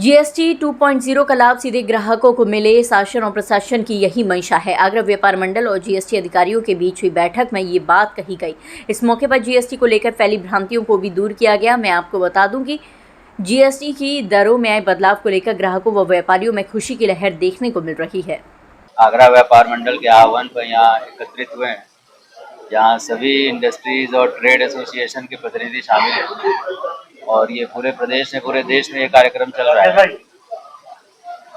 GST 2.0 का लाभ सीधे ग्राहकों को मिले, शासन और प्रशासन की यही मंशा है। आगरा व्यापार मंडल और जीएसटी अधिकारियों के बीच हुई बैठक में ये बात कही गई। इस मौके पर जीएसटी को लेकर फैली भ्रांतियों को भी दूर किया गया। मैं आपको बता दूं कि जीएसटी की दरों में आए बदलाव को लेकर ग्राहकों व व्यापारियों में खुशी की लहर देखने को मिल रही है। आगरा व्यापार मंडल के आह्वान पर यहाँ एकत्रित हुए हैं, जहाँ सभी इंडस्ट्रीज और ट्रेड एसोसिएशन के प्रतिनिधि शामिल हैं और ये पूरे प्रदेश में, पूरे देश में ये कार्यक्रम चल रहा है।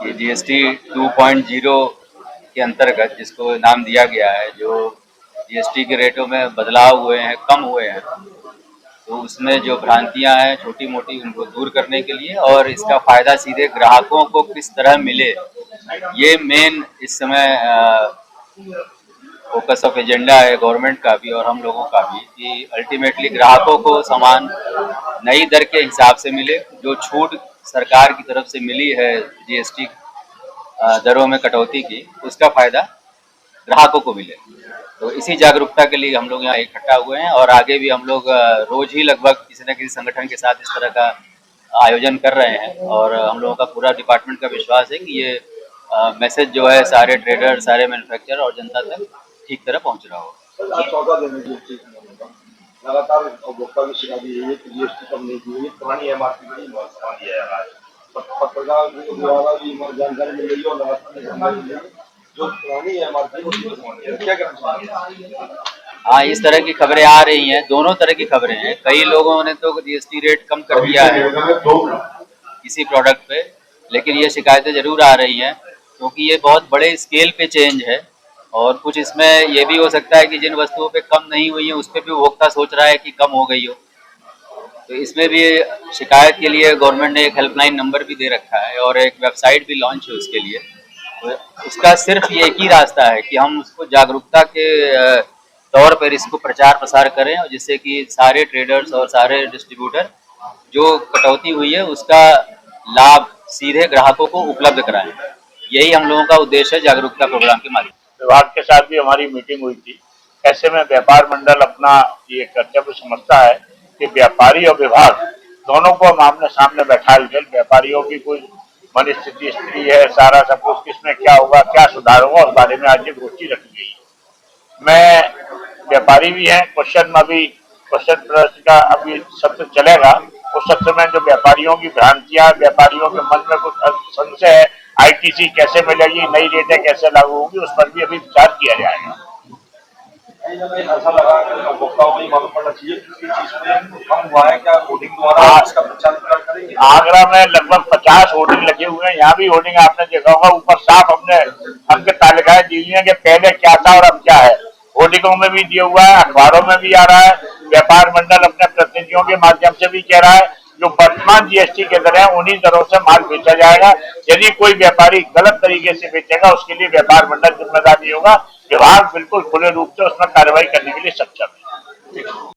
ये जीएसटी 2.0 के अंतर्गत जिसको नाम दिया गया है, जो जीएसटी के रेटों में बदलाव हुए हैं, कम हुए हैं, तो उसमें जो भ्रांतियां हैं छोटी मोटी उनको दूर करने के लिए और इसका फायदा सीधे ग्राहकों को किस तरह मिले, ये मेन इस समय फोकस ऑफ एजेंडा है गवर्नमेंट का भी और हम लोगों का भी, कि अल्टीमेटली ग्राहकों को सामान नई दर के हिसाब से मिले। जो छूट सरकार की तरफ से मिली है जीएसटी दरों में कटौती की, उसका फायदा ग्राहकों को मिले। तो इसी जागरूकता के लिए हम लोग यहाँ इकट्ठा हुए हैं और आगे भी हम लोग रोज ही लगभग किसी न किसी संगठन के साथ इस तरह का आयोजन कर रहे हैं और हम लोगों का पूरा डिपार्टमेंट का विश्वास है कि ये मैसेज जो है सारे ट्रेडर, सारे मैन्युफैक्चरर और जनता तक ठीक तरह पहुँच रहा हो। लगातार उपभोक्ता की शिकायत यही है कि जीएसटी कम नहीं की, पुरानी एमआरपी पर ही सामान दिया जा रहा है। पत्रकार द्वारा भी जानकारी मिल रही है और लगातार जो पुरानी एमआरपी क्या करना चाहिए। हाँ, इस तरह की खबरें आ रही हैं, दोनों तरह की खबरें हैं। कई लोगों ने तो जीएसटी रेट कम कर दिया है किसी प्रोडक्ट पे, लेकिन ये शिकायतें जरूर आ रही हैं क्योंकि ये बहुत बड़े स्केल पे चेंज है और कुछ इसमें ये भी हो सकता है कि जिन वस्तुओं पे कम नहीं हुई है उस पर भी उपभोक्ता सोच रहा है कि कम हो गई हो। तो इसमें भी शिकायत के लिए गवर्नमेंट ने एक हेल्पलाइन नंबर भी दे रखा है और एक वेबसाइट भी लॉन्च है उसके लिए। तो उसका सिर्फ ये एक ही रास्ता है कि हम उसको जागरूकता के तौर पर इसको प्रचार प्रसार करें और जिससे कि सारे ट्रेडर्स और सारे डिस्ट्रीब्यूटर जो कटौती हुई है उसका लाभ सीधे ग्राहकों को उपलब्ध कराएं। यही हम लोगों का उद्देश्य है जागरूकता प्रोग्राम के माध्यम से। विभाग के साथ भी हमारी मीटिंग हुई थी। ऐसे में व्यापार मंडल अपना ये कर्तव्य समझता है कि व्यापारी और विभाग दोनों को हम आमने सामने बैठा कर, व्यापारियों की कोई मन स्थिति स्त्री है, सारा सब कुछ किसमें क्या होगा, क्या सुधार होगा, उस बारे में आज ये गोष्ठी रखी गई। मैं व्यापारी भी हैं, क्वेश्चन प्रश्न का अभी सत्र चलेगा। उस सत्र में जो व्यापारियों की भ्रांतियां, व्यापारियों के मन में कुछ संशय है, आईटीसी कैसे मिलेगी, नई रेटें कैसे लागू होगी, उस पर भी अभी विचार किया जाएगा। ऐसा लगा कि उपभोक्ताओं को ही मालूम पड़ना चाहिए कि चीज में कम हुआ है, क्या होर्डिंग द्वारा इसका प्रचार करेंगे। आगरा में लगभग 50 होर्डिंग लगे हुए हैं। यहाँ भी होर्डिंग आपने देखा होगा, ऊपर साफ हमने अंक तालिकाएं दी हुई है कि पहले क्या था और अब क्या है। होर्डिंगों में भी दिया हुआ है, अखबारों में भी आ रहा है। व्यापार मंडल अपने प्रतिनिधियों के माध्यम से भी कह रहा है जो वर्तमान जीएसटी के दर है उन्हीं दरों से माल बेचा जाएगा। यदि कोई व्यापारी गलत तरीके से बेचेगा उसके लिए व्यापार मंडल जिम्मेदार नहीं होगा। विभाग बिल्कुल खुले रूप से उसमें कार्रवाई करने के लिए सक्षम है।